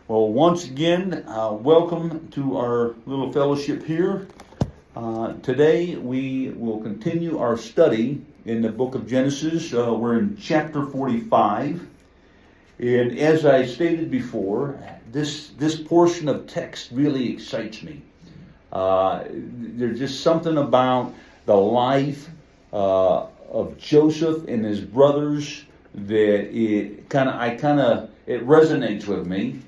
Well, once again, welcome to our little fellowship here. Today we will continue our study in the book of Genesis. We're in chapter 45. And as I stated before, this portion of text really excites me. There's just something about the life of Joseph and his brothers that it resonates with me.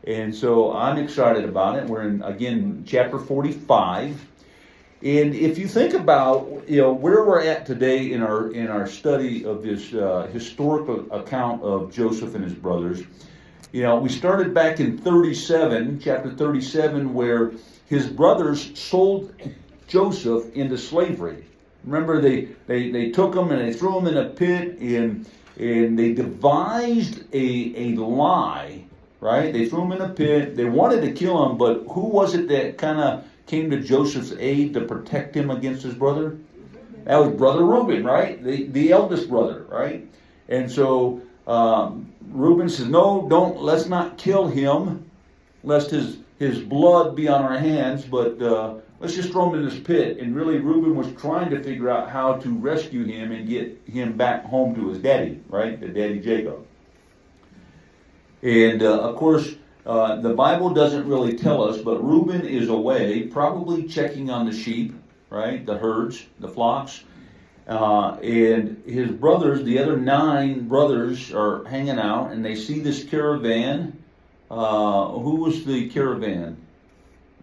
And so I'm excited about it. We're in, again, chapter 45. And if you think about, where we're at today in our study of this historical account of Joseph and his brothers, we started back in chapter 37, where his brothers sold Joseph into slavery. Remember, they took him and they threw him in a pit, and they devised a lie. Right? They threw him in a pit. They wanted to kill him, but who was it that kind of came to Joseph's aid to protect him against his brother? That was brother Reuben, right? The eldest brother, right? And so Reuben says, "No, let's not kill him, lest his blood be on our hands, but let's just throw him in this pit." And really, Reuben was trying to figure out how to rescue him and get him back home to his daddy, right? The daddy Jacob. And of course, the Bible doesn't really tell us, but Reuben is away, probably checking on the sheep, right? The herds, the flocks. And his brothers, the other 9 brothers, are hanging out, and they see this caravan. Who was the caravan?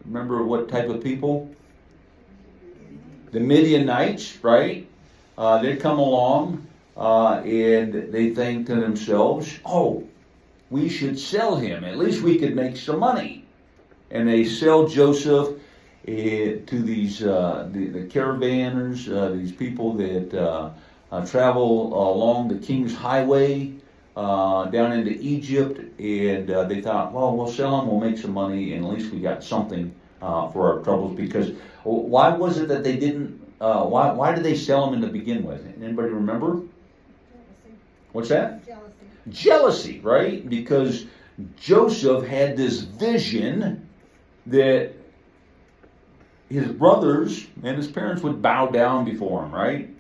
Remember what type of people? The Midianites, right? They come along, and they think to themselves, "Oh, we should sell him. At least we could make some money." And they sell Joseph to these the caravanners, these people that travel along the King's Highway down into Egypt. And they thought, well, we'll sell him, we'll make some money, and at least we got something for our troubles. Because why was it that they didn't? Why did they sell him to begin with? Anybody remember? What's that? Jealousy, right? Because Joseph had this vision that his brothers and his parents would bow down before him, right?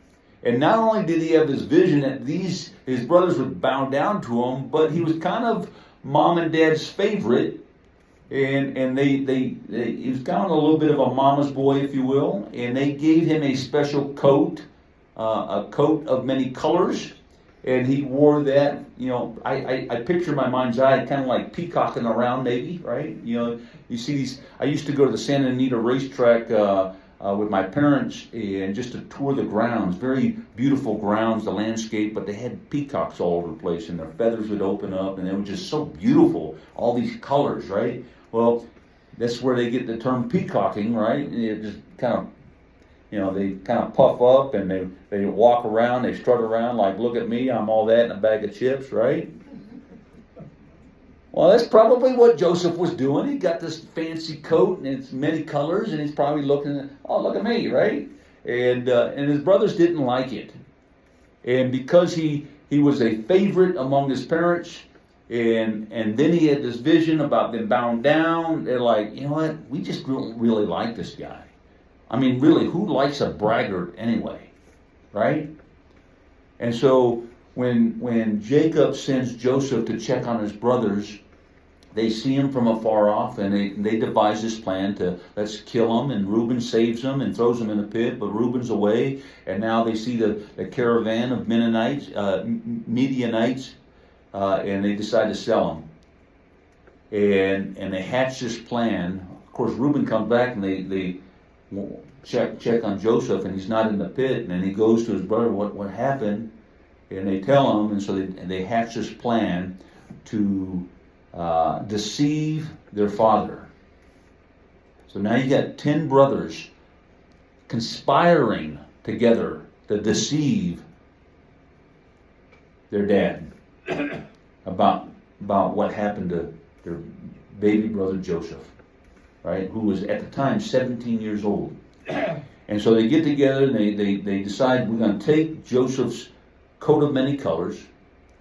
And not only did he have this vision that his brothers would bow down to him, but he was kind of mom and dad's favorite, and he was kind of a little bit of a mama's boy, if you will, and they gave him a special coat, a coat of many colors. And he wore that, I picture in my mind's eye kind of like peacocking around maybe, right? You see these, I used to go to the Santa Anita racetrack with my parents and just to tour the grounds, very beautiful grounds, the landscape, but they had peacocks all over the place and their feathers would open up and they were just so beautiful, all these colors, right? Well, that's where they get the term peacocking, right? It just kind of, they kind of puff up and they walk around, they strut around like, look at me, I'm all that in a bag of chips, right? Well, that's probably what Joseph was doing. He got this fancy coat and it's many colors and he's probably looking, oh, look at me, right? And his brothers didn't like it. And because he was a favorite among his parents, and then he had this vision about them bowing down, they're like, you know what, we just don't really like this guy. I mean, really, who likes a braggart anyway, right? And so when Jacob sends Joseph to check on his brothers, they see him from afar off, and they devise this plan to, let's kill him, and Reuben saves him and throws him in a pit, but Reuben's away, and now they see the caravan of Midianites, and they decide to sell him. And they hatch this plan. Of course, Reuben comes back, and they check on Joseph, and he's not in the pit, and then he goes to his brother, what happened? And they tell him, and so they hatch this plan to deceive their father. So now you got 10 brothers conspiring together to deceive their dad about what happened to their baby brother Joseph. Right, who was at the time 17 years old. And so they get together and they decide, we're going to take Joseph's coat of many colors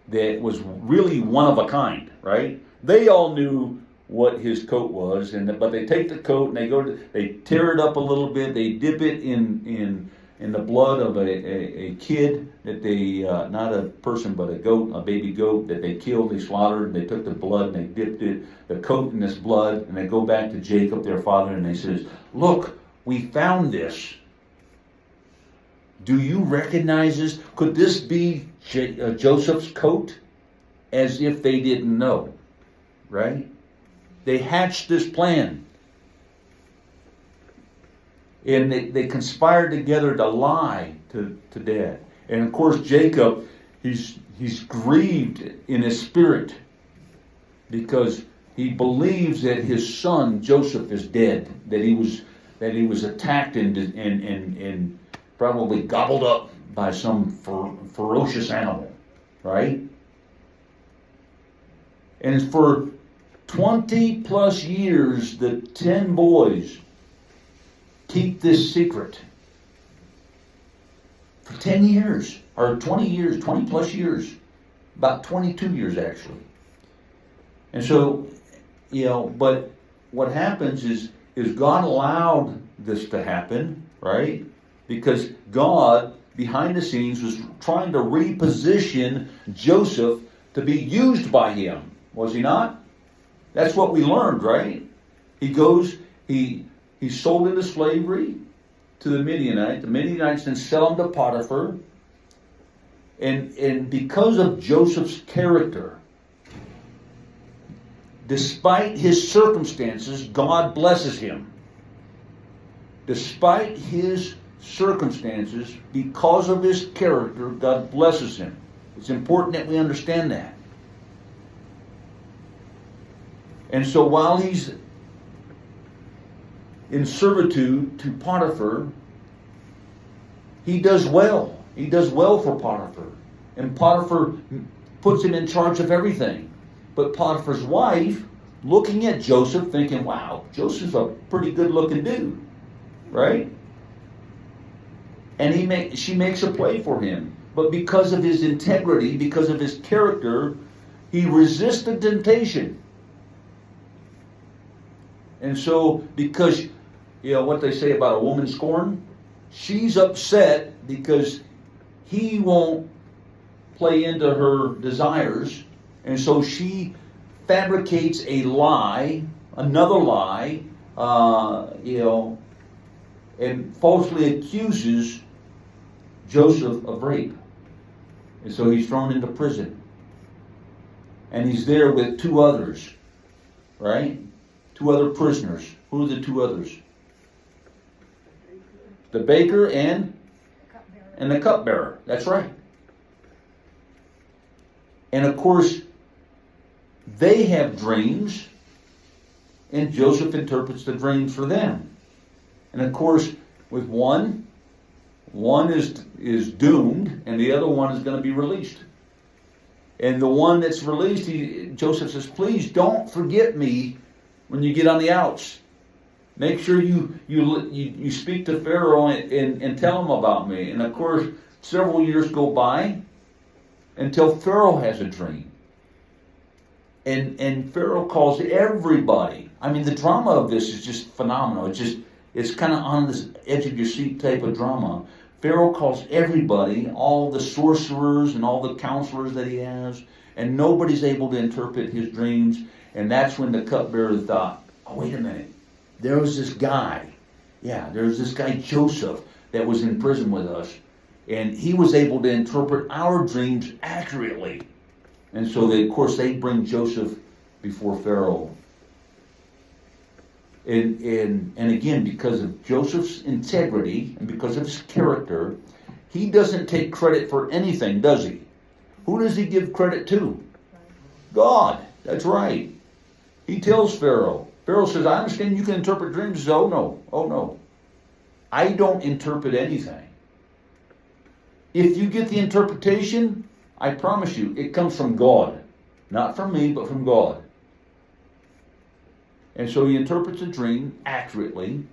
that was really one of a kind, right? They all knew what his coat was, but they take the coat and they tear it up a little bit. They dip it in the blood of a kid that they not a person but a baby goat that they killed. They slaughtered. They took the blood and they dipped the coat in this blood, and they go back to Jacob, their father, and they says, "Look, we found this. Do you recognize this? Could this be Joseph's coat?" As if they didn't know, right? They hatched this plan. And they conspired together to lie to Dad. And of course, Jacob, he's grieved in his spirit because he believes that his son Joseph is dead, that he was attacked and probably gobbled up by some ferocious animal, right? And for 20 plus years, the 10 boys keep this secret. For 10 years, or 20 years, 20 plus years, about 22 years actually. And so, but what happens is God allowed this to happen, right? Because God, behind the scenes, was trying to reposition Joseph to be used by him. Was he not? That's what we learned, right? He's sold into slavery to the Midianites. The Midianites then sell him to Potiphar. And because of Joseph's character, despite his circumstances, God blesses him. Despite his circumstances, because of his character, God blesses him. It's important that we understand that. And so while he's in servitude to Potiphar, he does well. He does well for Potiphar. And Potiphar puts him in charge of everything. But Potiphar's wife, looking at Joseph, thinking, wow, Joseph's a pretty good looking dude. Right? And she makes a play for him. But because of his integrity, because of his character, he resists the temptation. And so, because, what they say about a woman scorned, she's upset because he won't play into her desires. And so she fabricates a lie, another lie, and falsely accuses Joseph of rape. And so he's thrown into prison. And he's there with two others, right? Two other prisoners. Who are the two others? The baker and the cupbearer. That's right. And of course, they have dreams, and Joseph interprets the dreams for them. And of course, with one is doomed, and the other one is going to be released. And the one that's released, Joseph says, please don't forget me when you get on the outs. Make sure you speak to Pharaoh and tell him about me. And of course, several years go by until Pharaoh has a dream. And Pharaoh calls everybody. I mean, the drama of this is just phenomenal. It's kind of on this edge of your seat type of drama. Pharaoh calls everybody, all the sorcerers and all the counselors that he has, and nobody's able to interpret his dreams. And that's when the cupbearer thought, oh, wait a minute. There was this guy. Yeah, there's this guy Joseph that was in prison with us. And he was able to interpret our dreams accurately. And so, of course, they bring Joseph before Pharaoh. And again, because of Joseph's integrity and because of his character, he doesn't take credit for anything, does he? Who does he give credit to? God. That's right. He tells Pharaoh. Pharaoh says, I understand you can interpret dreams. He says, oh no. I don't interpret anything. If you get the interpretation, I promise you, it comes from God. Not from me, but from God. And so he interprets a dream accurately.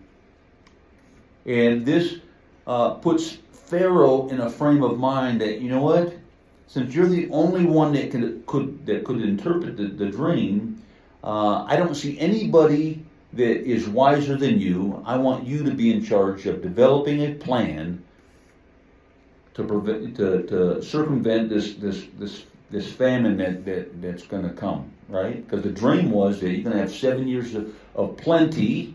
And this puts Pharaoh in a frame of mind that, you know what? Since you're the only one that could interpret the dream, I don't see anybody that is wiser than you. I want you to be in charge of developing a plan to circumvent this famine that's going to come, right? Because the dream was that you're going to have 7 years of plenty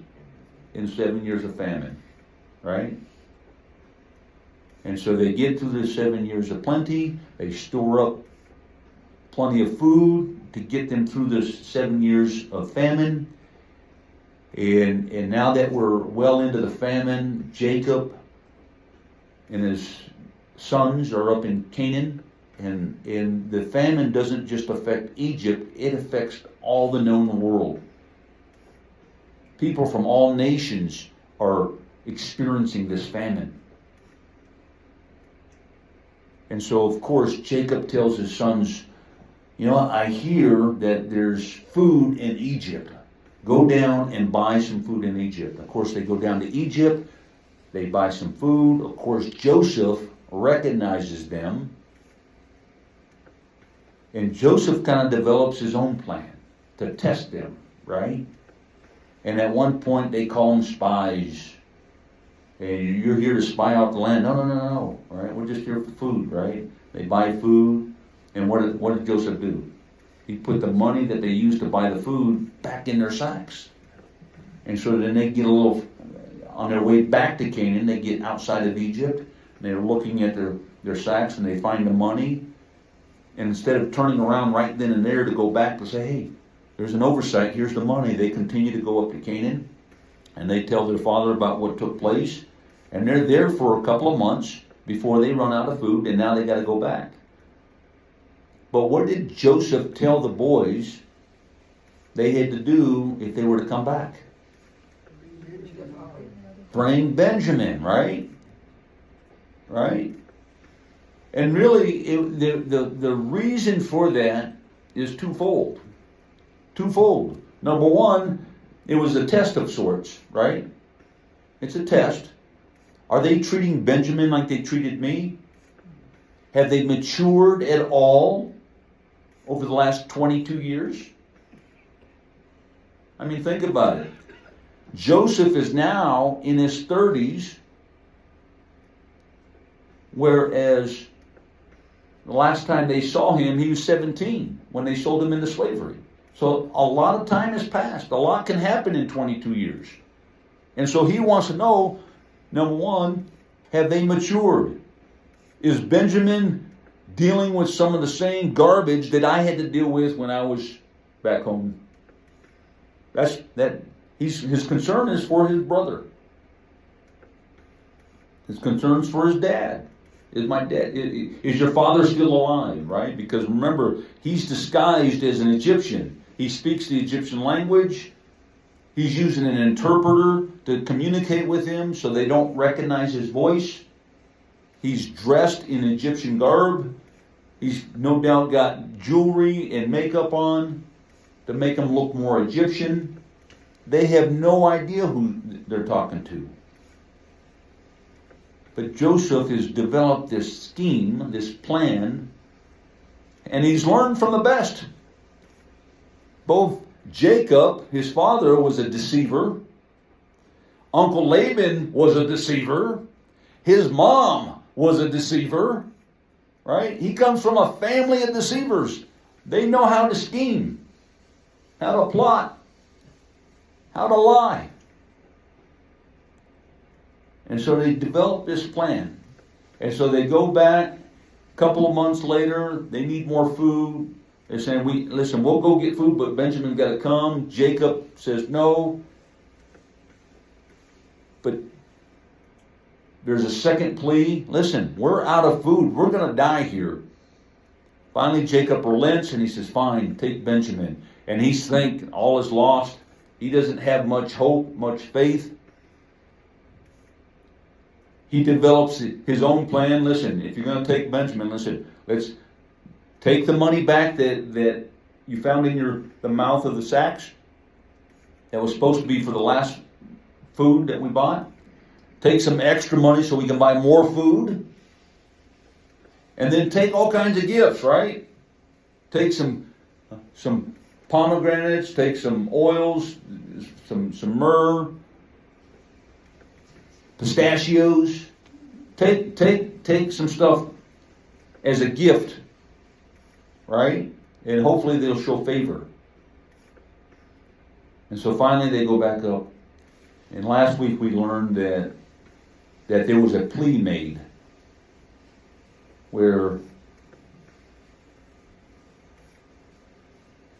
and 7 years of famine, right? And so they get through the 7 years of plenty. They store up plenty of food to get them through the 7 years of famine. And now that we're well into the famine, Jacob and his sons are up in Canaan. And the famine doesn't just affect Egypt, it affects all the known world. People from all nations are experiencing this famine. And so, of course, Jacob tells his sons, I hear that there's food in Egypt. Go down and buy some food in Egypt. Of course, they go down to Egypt. They buy some food. Of course, Joseph recognizes them. And Joseph kind of develops his own plan to test them, right? And at one point, they call them spies. And you're here to spy out the land. No. All right, we're just here for food, right? They buy food. And what did Joseph do? He put the money that they used to buy the food back in their sacks. And so then they get on their way back to Canaan, they get outside of Egypt. And they're looking at their sacks and they find the money. And instead of turning around right then and there to go back to say, hey, there's an oversight, here's the money, they continue to go up to Canaan. And they tell their father about what took place. And they're there for a couple of months before they run out of food, and now they got to go back. But what did Joseph tell the boys they had to do if they were to come back? Bring Benjamin, right? Right? And really, the reason for that is twofold. Number one, it was a test of sorts, right? It's a test. Are they treating Benjamin like they treated me? Have they matured at all over the last 22 years? I mean, think about it. Joseph is now in his 30s, whereas the last time they saw him, he was 17 when they sold him into slavery. So a lot of time has passed. A lot can happen in 22 years. And so he wants to know, number one, have they matured? Is Benjamin dealing with some of the same garbage that I had to deal with when I was back home? His concern is for his brother. His concern is for his dad. Is my dad? Is your father still alive? Right? Because remember, he's disguised as an Egyptian. He speaks the Egyptian language. He's using an interpreter to communicate with him so they don't recognize his voice. He's dressed in Egyptian garb. He's no doubt got jewelry and makeup on to make him look more Egyptian. They have no idea who they're talking to. But Joseph has developed this scheme, this plan, and he's learned from the best. Both Jacob, his father, was a deceiver. Uncle Laban was a deceiver. His mom was a deceiver. Right? He comes from a family of deceivers. They know how to scheme, how to plot, how to lie. And so they develop this plan. And so they go back a couple of months later. They need more food. They're saying, we'll go get food, but Benjamin got to come. Jacob says no. But there's a second plea. Listen, we're out of food. We're going to die here. Finally, Jacob relents and he says, fine, take Benjamin. And he's thinking all is lost. He doesn't have much hope, much faith. He develops his own plan. Listen, if you're going to take Benjamin, let's take the money back that you found in the mouth of the sacks that was supposed to be for the last food that we bought. Take some extra money so we can buy more food. And then take all kinds of gifts, right? Take some pomegranates, take some oils, some myrrh, pistachios. Take some stuff as a gift, right? And hopefully they'll show favor. And so finally they go back up. And last week we learned that there was a plea made where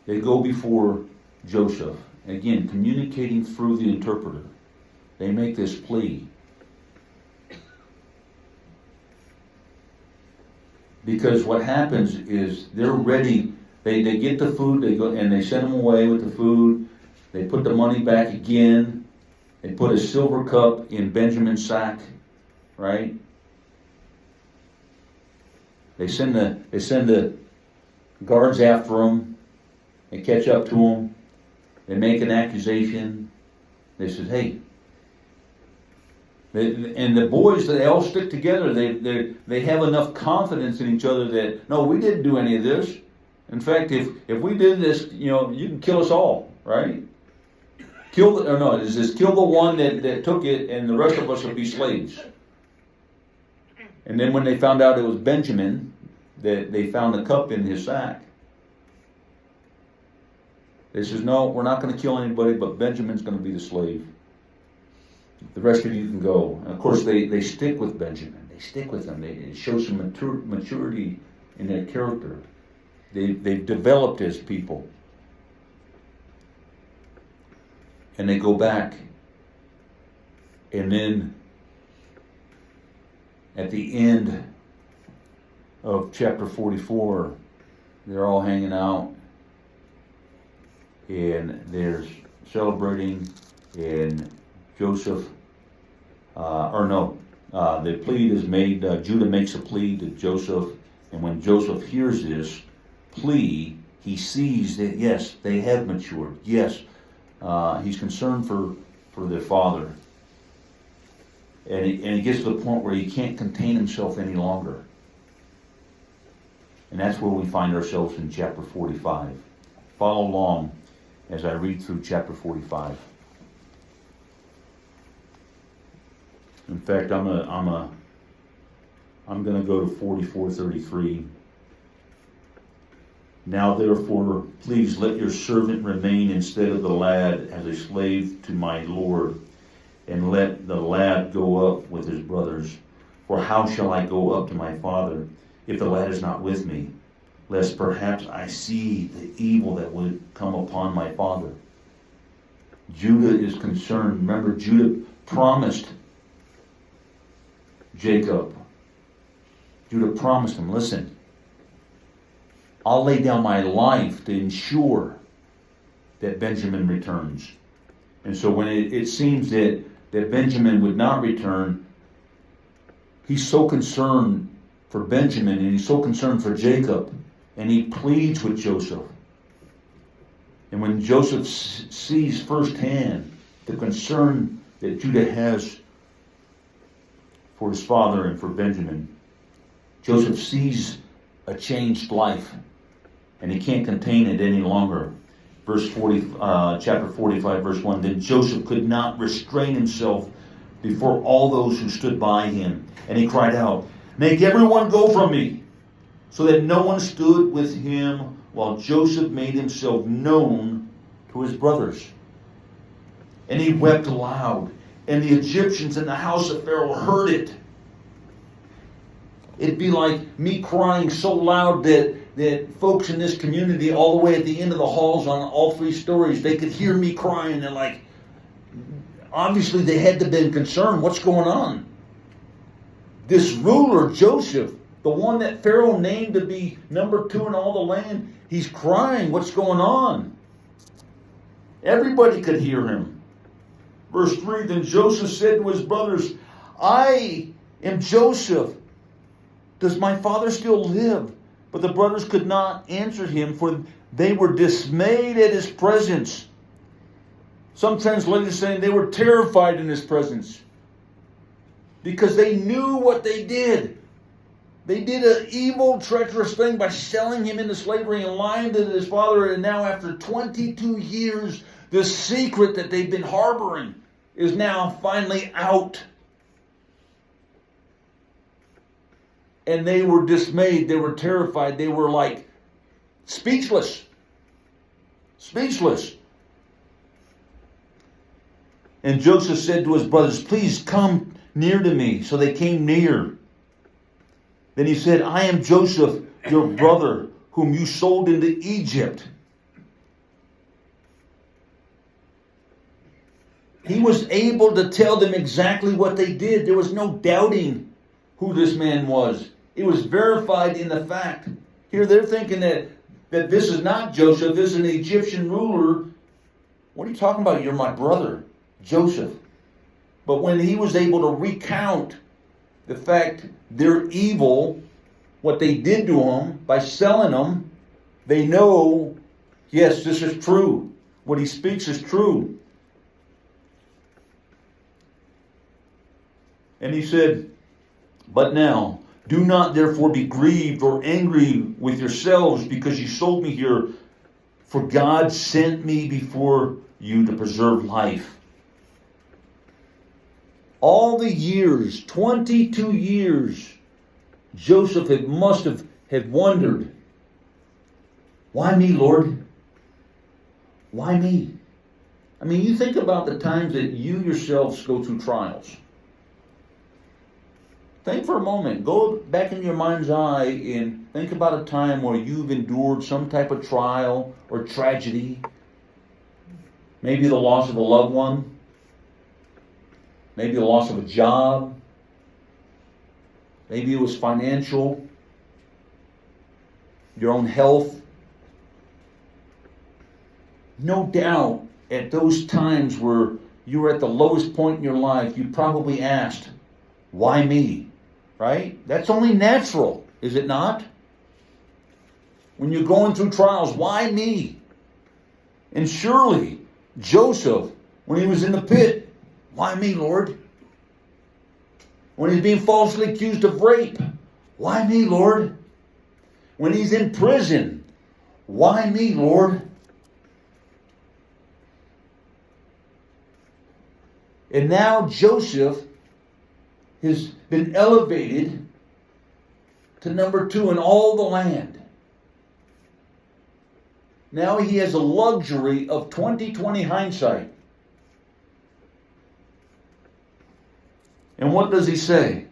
they go before Joseph. Again, communicating through the interpreter. They make this plea. Because what happens is they're ready. They get the food, they go and they send them away with the food. They put the money back again. They put a silver cup in Benjamin's sack, right? They send the guards after them. They catch up to them. They make an accusation. They said, "Hey." And the boys, they all stick together. They have enough confidence in each other that, no, we didn't do any of this. In fact, if we did this, you can kill us all, right? Kill the one that took it, and the rest of us will be slaves. And then when they found out it was Benjamin, that they found the cup in his sack, they says, no, we're not going to kill anybody, but Benjamin's going to be the slave. The rest of you can go. And of course, they stick with Benjamin. They stick with him. It shows some maturity in their character. They've developed as people. And they go back. And then at the end of chapter 44, they're all hanging out. And they're celebrating. And Joseph, the plea is made. Judah makes a plea to Joseph, and when Joseph hears this plea, he sees that yes, they have matured. Yes, he's concerned for their father, and he gets to the point where he can't contain himself any longer, and that's where we find ourselves in chapter 45. Follow along as I read through chapter 45. In fact, I'm gonna go to 44:33. Now therefore, please let your servant remain instead of the lad as a slave to my Lord, and let the lad go up with his brothers. For how shall I go up to my father if the lad is not with me, lest perhaps I see the evil that would come upon my father? Judah is concerned. Remember, Judah promised Jacob. Judah promised him, listen, I'll lay down my life to ensure that Benjamin returns. And so when it seems that Benjamin would not return, he's so concerned for Benjamin and he's so concerned for Jacob, and he pleads with Joseph. And when Joseph sees firsthand the concern that Judah has for his father and for Benjamin, Joseph sees a changed life, and he can't contain it any longer. Chapter 45, verse 1. Then Joseph could not restrain himself before all those who stood by him, and he cried out, "Make everyone go from me!" So that no one stood with him while Joseph made himself known to his brothers. And he wept aloud, and the Egyptians in the house of Pharaoh heard it. It'd be like me crying so loud that folks in this community, all the way at the end of the halls on all 3 stories, they could hear me crying. And like, obviously they had to have been concerned. What's going on? This ruler, Joseph, the one that Pharaoh named to be number 2 in all the land, he's crying. What's going on? Everybody could hear him. Verse 3, then Joseph said to his brothers, "I am Joseph. Does my father still live?" But the brothers could not answer him, for they were dismayed at his presence. Some translators saying they were terrified in his presence, because they knew what they did. They did an evil, treacherous thing by selling him into slavery and lying to his father. And now after 22 years, the secret that they've been harboring is now finally out. And they were dismayed. They were terrified. They were like speechless. Speechless. And Joseph said to his brothers, "Please come near to me." So they came near. Then he said, "I am Joseph, your brother, whom you sold into Egypt." He was able to tell them exactly what they did. There was no doubting who this man was. It was verified in the fact. Here they're thinking that this is not Joseph, this is an Egyptian ruler. What are you talking about? You're my brother, Joseph. But when he was able to recount the fact they're evil, what they did to him by selling him, they know, yes, this is true. What he speaks is true. And he said, "But now, do not therefore be grieved or angry with yourselves because you sold me here, for God sent me before you to preserve life." All the years, 22 years, Joseph must have wondered, "Why me, Lord? Why me?" I mean, you think about the times that you yourselves go through trials. Think for a moment. Go back in your mind's eye and think about a time where you've endured some type of trial or tragedy. Maybe the loss of a loved one. Maybe the loss of a job. Maybe it was financial. Your own health. No doubt at those times where you were at the lowest point in your life, you probably asked, "Why me?" Right? That's only natural, is it not? When you're going through trials, why me? And surely, Joseph, when he was in the pit, why me, Lord? When he's being falsely accused of rape, why me, Lord? When he's in prison, why me, Lord? And now Joseph has been elevated to number 2 in all the land. Now he has a luxury of 20/20 hindsight. And what does he say?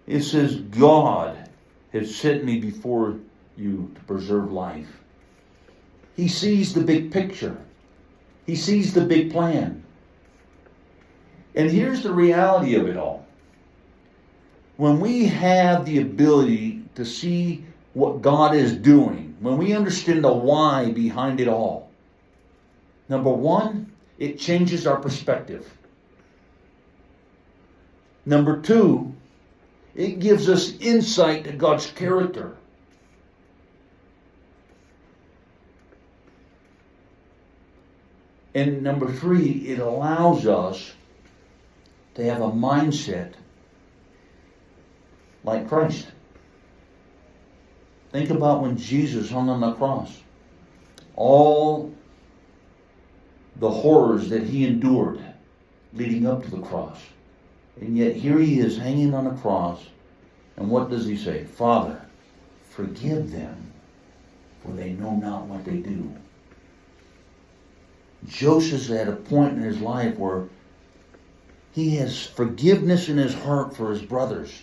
It says, "God has sent me before you to preserve life." He sees the big picture. He sees the big plan. And here's the reality of it all. When we have the ability to see what God is doing, when we understand the why behind it all, number 1, it changes our perspective. Number 2, it gives us insight to God's character. And number 3, it allows us to have a mindset like Christ. Think about when Jesus hung on the cross. All the horrors that he endured leading up to the cross. And yet here he is hanging on a cross. And what does he say? "Father, forgive them, for they know not what they do." Joseph's at a point in his life where he has forgiveness in his heart for his brothers.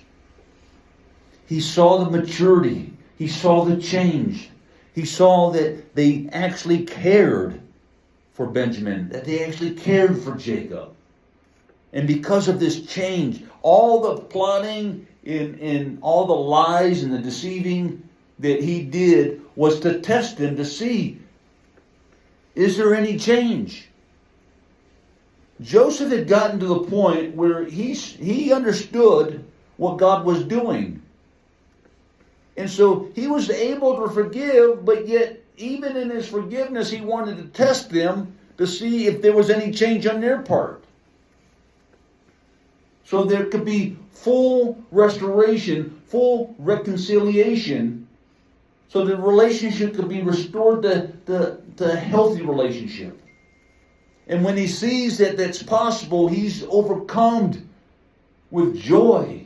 He saw the maturity. He saw the change. He saw that they actually cared for Benjamin, that they actually cared for Jacob. And because of this change, all the plotting and all the lies and the deceiving that he did was to test him to see, is there any change? Joseph had gotten to the point where he understood what God was doing. And so he was able to forgive, but yet even in his forgiveness, he wanted to test them to see if there was any change on their part. so there could be full restoration, full reconciliation, so the relationship could be restored to a healthy relationship. And when he sees that that's possible, he's overcome with joy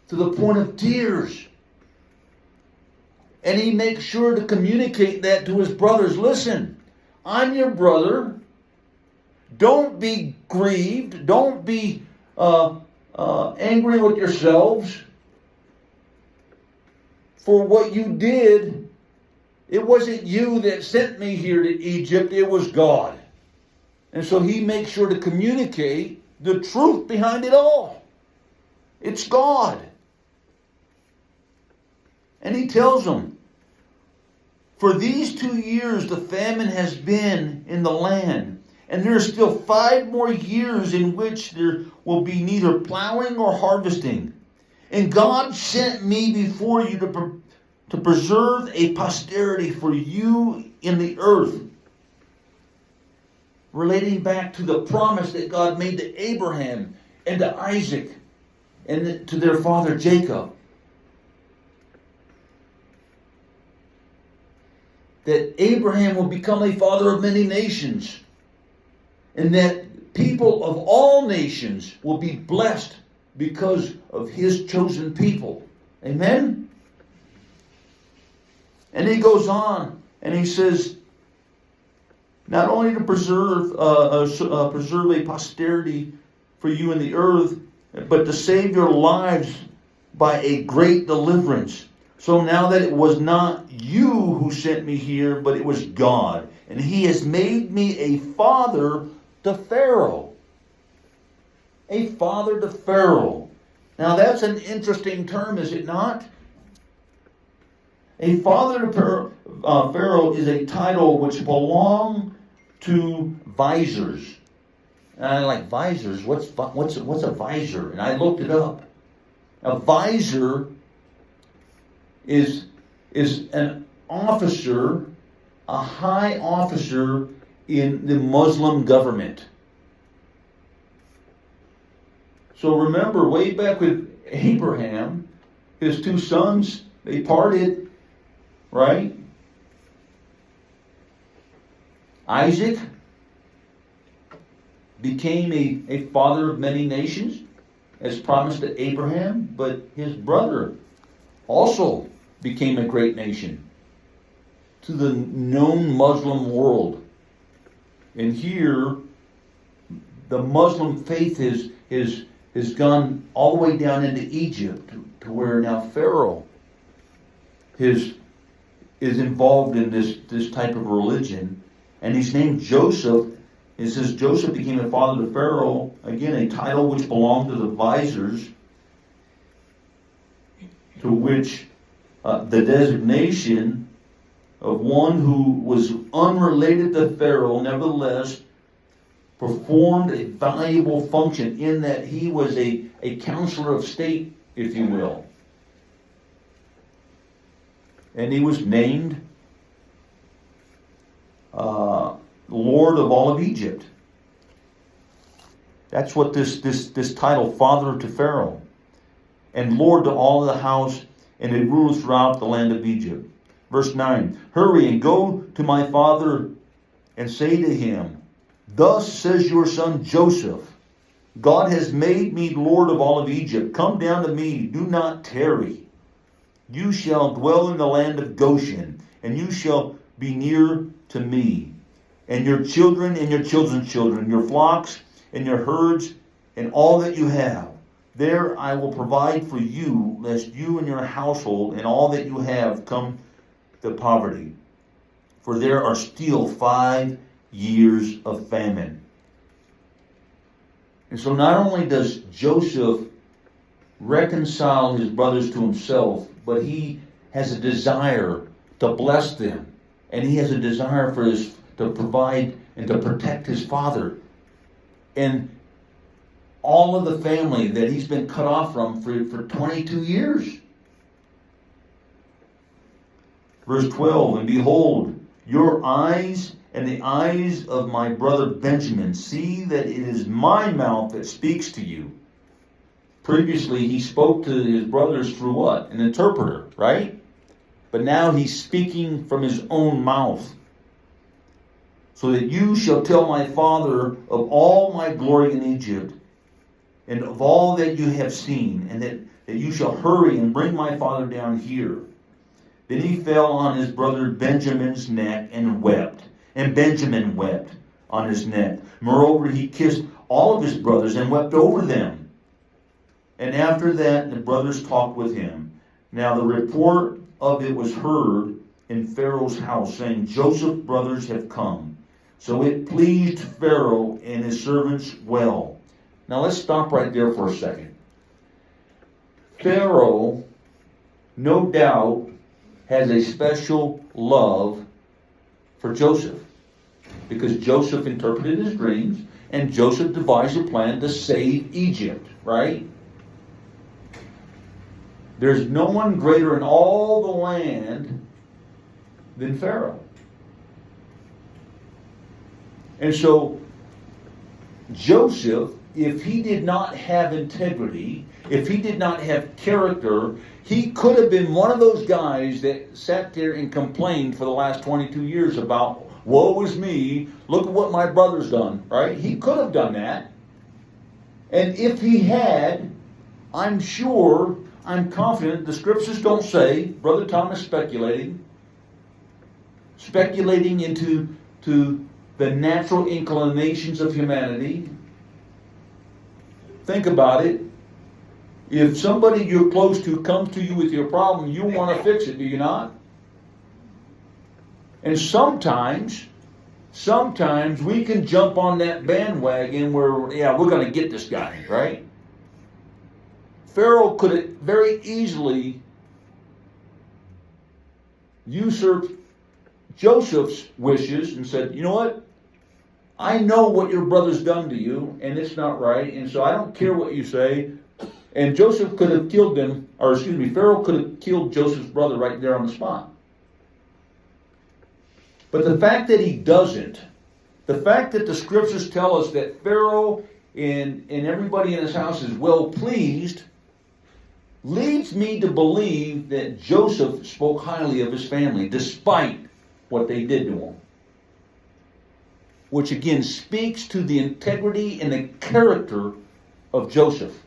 to the point of tears. And he makes sure to communicate that to his brothers. Listen, I'm your brother. Don't be grieved. Don't be angry with yourselves for what you did. It wasn't you that sent me here to Egypt. It was God. And so he makes sure to communicate the truth behind it all. It's God. And he tells them, for these 2 years the famine has been in the land, and there are still 5 more years in which there will be neither plowing or harvesting. And God sent me before you to preserve a posterity for you in the earth. Relating back to the promise that God made to Abraham and to Isaac and to their father Jacob. That Abraham will become a father of many nations. And that people of all nations will be blessed because of his chosen people. Amen? And he goes on and he says, not only to preserve a posterity for you in the earth, but to save your lives by a great deliverance. So now that it was not you who sent me here, but it was God. And he has made me a father to Pharaoh. A father to Pharaoh. Now that's an interesting term, is it not? A father to Pharaoh is a title which belongs to visors. And I like visors. What's a visor? And I looked it up. A visor is an officer, a high officer in the Muslim government. So remember, way back with Abraham, his 2 sons, they parted, right? Isaac became a father of many nations, as promised to Abraham, but his brother also became a great nation to the known Muslim world. And here, the Muslim faith has gone all the way down into Egypt, to where now Pharaoh is involved in this type of religion. And he's named Joseph. It says Joseph became a father to Pharaoh. Again, a title which belonged to the visors, to which the designation of one who was unrelated to Pharaoh, nevertheless, performed a valuable function in that he was a counselor of state, if you will. And he was named Lord of all of Egypt. That's what this title, Father to Pharaoh, and Lord to all of the house, and it rules throughout the land of Egypt. Verse 9, hurry and go to my father and say to him, thus says your son Joseph, God has made me Lord of all of Egypt. Come down to me, do not tarry. You shall dwell in the land of Goshen, and you shall be near to me, and your children and your children's children, your flocks and your herds, and all that you have. There I will provide for you, lest you and your household and all that you have come to poverty. For there are still 5 years of famine. And so not only does Joseph reconcile his brothers to himself, but he has a desire to bless them. And he has a desire to provide and to protect his father. And all of the family that he's been cut off from for 22 years. Verse 12, and behold, your eyes and the eyes of my brother Benjamin see that it is my mouth that speaks to you. Previously, he spoke to his brothers through what? An interpreter, right? But now he's speaking from his own mouth. So that you shall tell my father of all my glory in Egypt, and of all that you have seen, and that you shall hurry and bring my father down here. Then he fell on his brother Benjamin's neck and wept. And Benjamin wept on his neck. Moreover, he kissed all of his brothers and wept over them. And after that, the brothers talked with him. Now the report of it was heard in Pharaoh's house, saying, Joseph's brothers have come. So it pleased Pharaoh and his servants well. Now let's stop right there for a second. Pharaoh, no doubt, has a special love for Joseph, because Joseph interpreted his dreams and Joseph devised a plan to save Egypt, right? There's no one greater in all the land than Pharaoh. And so Joseph, if he did not have integrity, if he did not have character, he could have been one of those guys that sat there and complained for the last 22 years about, woe is me, look at what my brother's done, right? He could have done that. And if he had, I'm sure, I'm confident, the scriptures don't say, Brother Thomas speculating into the natural inclinations of humanity. Think about it. If somebody you're close to comes to you with your problem, you want to fix it, do you not? And sometimes we can jump on that bandwagon where, yeah, we're going to get this guy, right? Pharaoh could have very easily usurped Joseph's wishes and said, you know what? I know what your brother's done to you, and it's not right, and so I don't care what you say. And Joseph could have killed them, or excuse me, Pharaoh could have killed Joseph's brother right there on the spot. But the fact that he doesn't, the fact that the scriptures tell us that Pharaoh and everybody in his house is well pleased, leads me to believe that Joseph spoke highly of his family, despite what they did to him. Which again speaks to the integrity and the character of Joseph.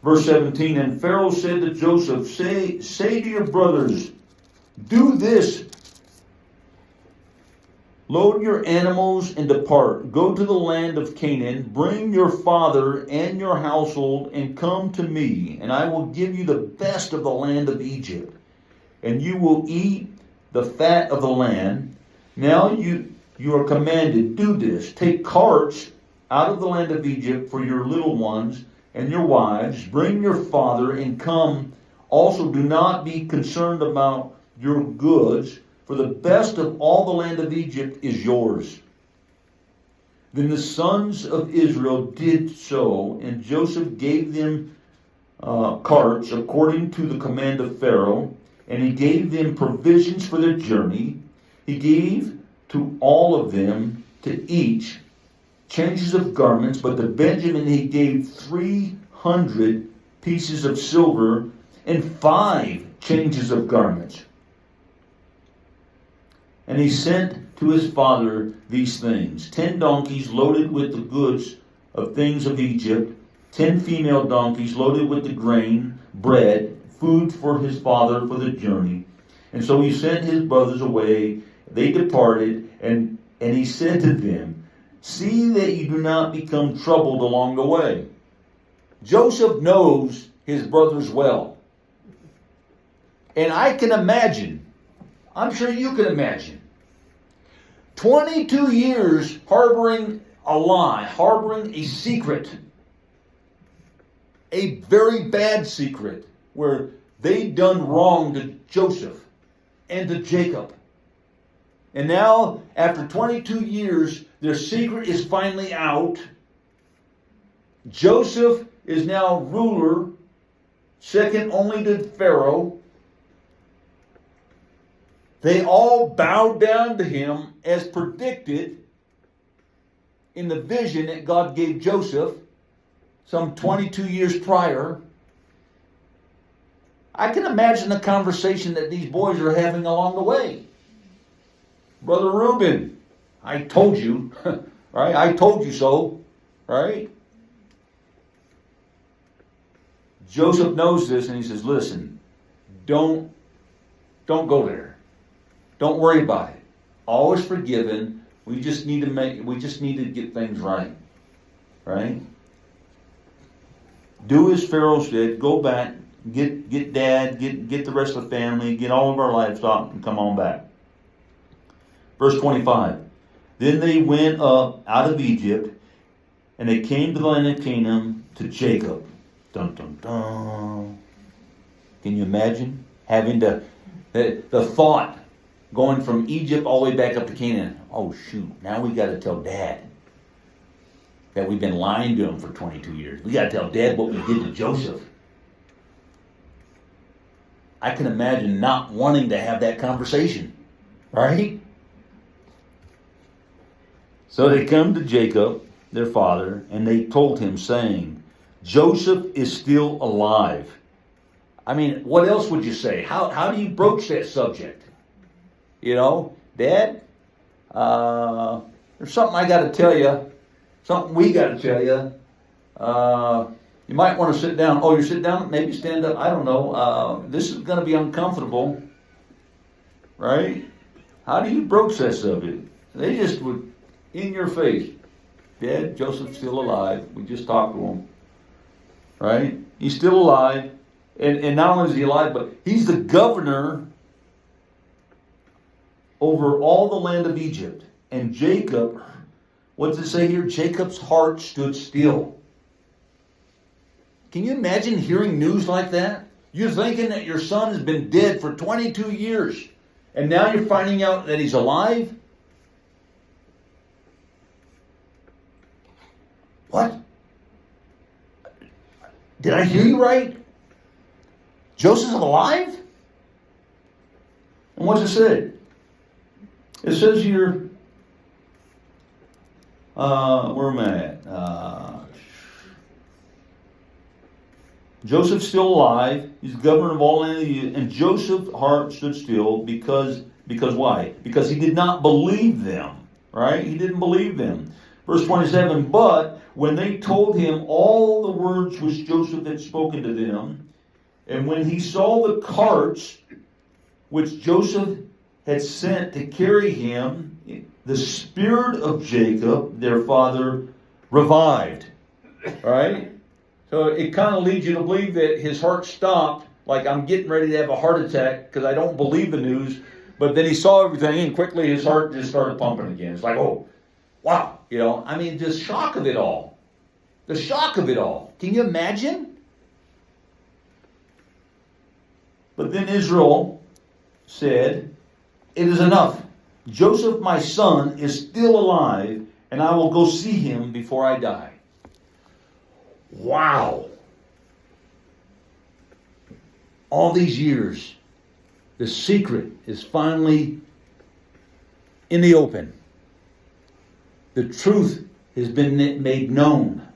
Verse 17, and Pharaoh said to Joseph, say to your brothers, do this. Load your animals and depart. Go to the land of Canaan. Bring your father and your household and come to me, and I will give you the best of the land of Egypt. And you will eat the fat of the land. Now you are commanded, do this. Take carts out of the land of Egypt for your little ones and your wives. Bring your father and come. Also do not be concerned about your goods, for the best of all the land of Egypt is yours. Then the sons of Israel did so, and Joseph gave them carts according to the command of Pharaoh, and he gave them provisions for their journey. He gave to all of them, to each, changes of garments, but to Benjamin he gave 300 pieces of silver and 5 changes of garments. And he sent to his father these things: 10 donkeys loaded with the goods of things of Egypt, 10 female donkeys loaded with the grain, bread, food for his father for the journey. And so he sent his brothers away. They departed, and he said to them, see that you do not become troubled along the way. Joseph knows his brothers well. And I can imagine, I'm sure you can imagine, 22 years harboring a lie, harboring a secret, a very bad secret, where they'd done wrong to Joseph and to Jacob. And now, after 22 years, their secret is finally out. Joseph is now ruler, second only to Pharaoh. They all bowed down to him as predicted in the vision that God gave Joseph some 22 years prior. I can imagine the conversation that these boys are having along the way. Brother Reuben, I told you, right? I told you so, right? Joseph knows this and he says, listen, don't go there. Don't worry about it. All is forgiven. We just need to get things right. Right? Do as Pharaoh said, go back, get dad, get the rest of the family, get all of our livestock, and come on back. Verse 25. Then they went up out of Egypt, and they came to the land of Canaan to Jacob. Dun dun dun. Can you imagine having the thought going from Egypt all the way back up to Canaan? Oh shoot, now we got to tell Dad that we've been lying to him for 22 years. We got to tell Dad what we did to Joseph. I can imagine not wanting to have that conversation, right? So they come to Jacob, their father, and they told him, saying, Joseph is still alive. I mean, what else would you say? How do you broach that subject? You know, Dad, there's something I got to tell you. Something we got to tell you. You might want to sit down. Oh, you're sitting down? Maybe stand up. I don't know. This is going to be uncomfortable. Right? How do you broach that subject? They just would, in your face. Dad, Joseph's still alive. We just talked to him. Right? He's still alive. And not only is he alive, but he's the governor over all the land of Egypt. And Jacob, what does it say here? Jacob's heart stood still. Can you imagine hearing news like that? You're thinking that your son has been dead for 22 years. And now you're finding out that he's alive? What? Did I hear you right? Joseph's alive? And what's it say? It says here, where am I at? Joseph's still alive. He's governor of all land of the, and Joseph's heart stood still because why? Because he did not believe them. Right? He didn't believe them. Verse 27, but when they told him all the words which Joseph had spoken to them, and when he saw the carts which Joseph had sent to carry him, the spirit of Jacob, their father, revived. Right? So it kind of leads you to believe that his heart stopped, like I'm getting ready to have a heart attack because I don't believe the news. But then he saw everything and quickly his heart just started pumping again. It's like, oh, wow. You know, I mean, the shock of it all. The shock of it all. Can you imagine? But then Israel said, it is enough. Joseph, my son, is still alive, and I will go see him before I die. Wow. All these years, the secret is finally in the open. The truth has been made known.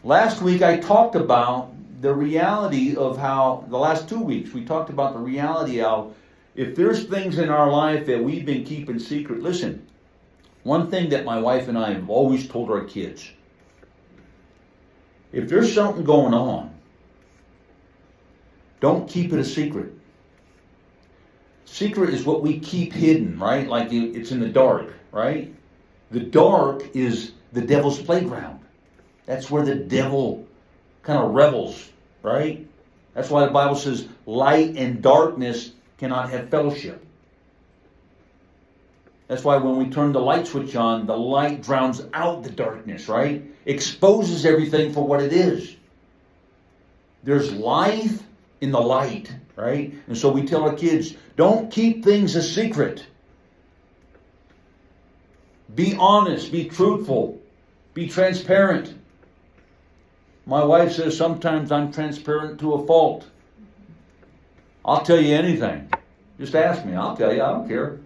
Last week I talked about the reality of how, the last 2 weeks, we talked about the reality of if there's things in our life that we've been keeping secret. Listen, one thing that my wife and I have always told our kids, if there's something going on, don't keep it a secret. Secret is what we keep hidden, right? Like it's in the dark, right? The dark is the devil's playground. That's where the devil kind of revels, right? That's why the Bible says light and darkness cannot have fellowship. That's why when we turn the light switch on, the light drowns out the darkness, right? Exposes everything for what it is. There's life in the light, right? And so we tell our kids, don't keep things a secret. Be honest, be truthful, be transparent. My wife says sometimes I'm transparent to a fault. I'll tell you anything. Just ask me. I'll tell you. I don't care.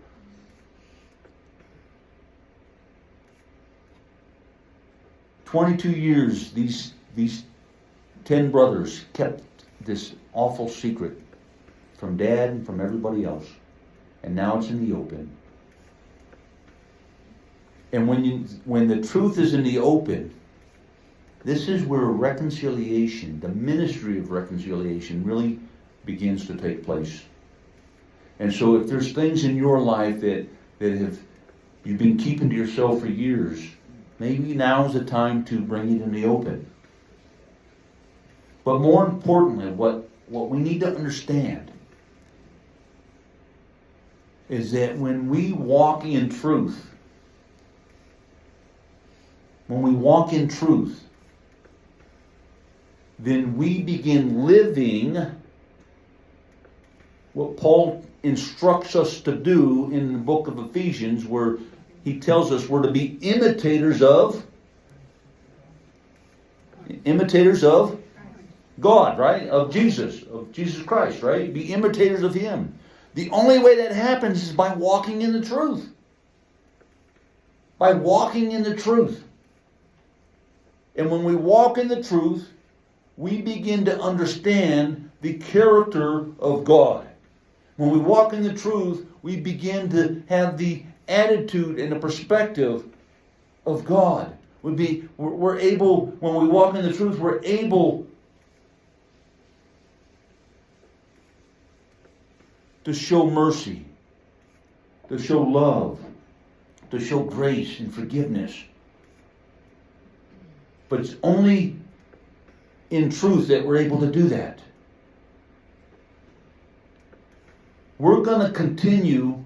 22 years, these 10 brothers kept this awful secret from Dad and from everybody else. And now it's in the open. And when the truth is in the open, this is where reconciliation, the ministry of reconciliation, really begins to take place. And so if there's things in your life that you've been keeping to yourself for years, maybe now's the time to bring it in the open. But more importantly, what we need to understand is that when we walk in truth, then we begin living what Paul instructs us to do in the book of Ephesians, where he tells us we're to be imitators of God, right? Of Jesus Christ, right? Be imitators of Him. The only way that happens is by walking in the truth. By walking in the truth. And when we walk in the truth, we begin to understand the character of God. When we walk in the truth, we begin to have the attitude and the perspective of God. We're able, when we walk in the truth, we're able to show mercy, to show love, to show grace and forgiveness. But it's only in truth that we're able to do that. We're going to continue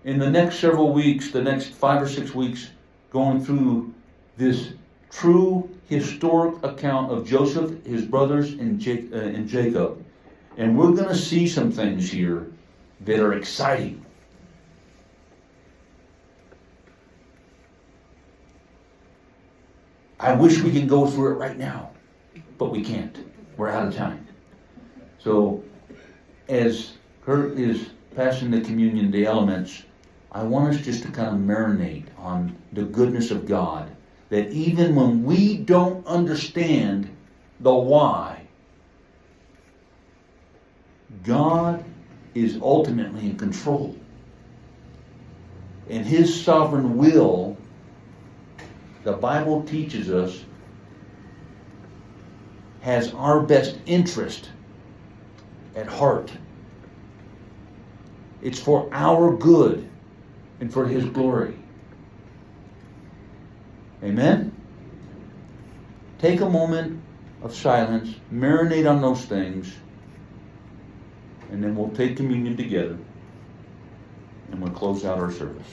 in the next several weeks, the next 5 or 6 weeks, going through this true historic account of Joseph, his brothers, and Jacob. And we're going to see some things here that are exciting. I wish we could go through it right now, but we can't. We're out of time. So, as Kurt is passing the communion, the elements, I want us just to kind of marinate on the goodness of God. That even when we don't understand the why, God is ultimately in control. And His sovereign will, the Bible teaches us, has our best interest at heart. It's for our good and for His glory. Amen? Take a moment of silence, marinate on those things, and then we'll take communion together and we'll close out our service.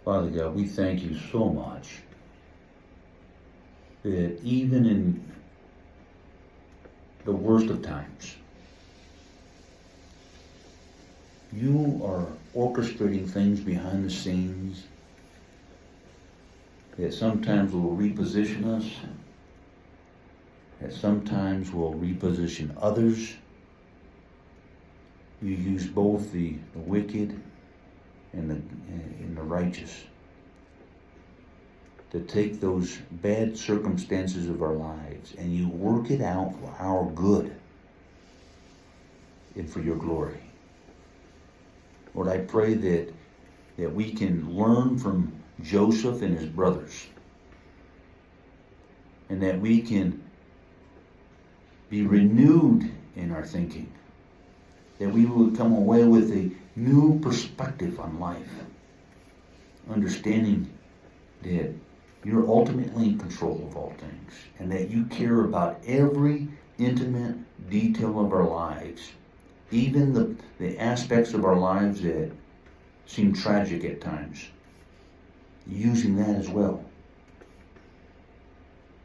Father God, we thank you so much that even in the worst of times, you are orchestrating things behind the scenes that sometimes will reposition us, that sometimes will reposition others. You use both the wicked and the righteous to take those bad circumstances of our lives and you work it out for our good and for your glory. Lord, I pray that we can learn from Joseph and his brothers, and that we can be renewed in our thinking, that we would come away with a new perspective on life, understanding that you're ultimately in control of all things, and that you care about every intimate detail of our lives, even the aspects of our lives that seem tragic at times, using that as well,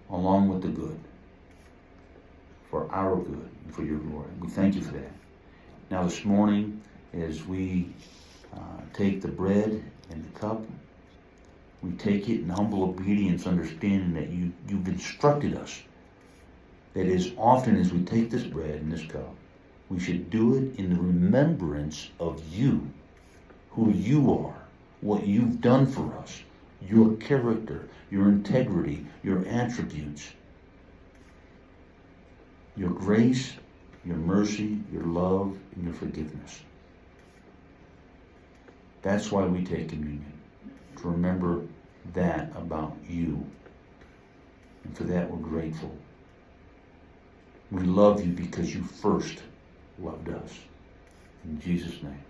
along with the good, for our good and for your glory. We thank you for that. Now this morning, as we take the bread and the cup, we take it in humble obedience, understanding that you've instructed us that as often as we take this bread and this cup, we should do it in the remembrance of you, who you are, what you've done for us, your character, your integrity, your attributes, your grace, your mercy, your love, and your forgiveness. That's why we take communion, to remember that about you. And for that we're grateful. We love you because you first loved us. In Jesus' name.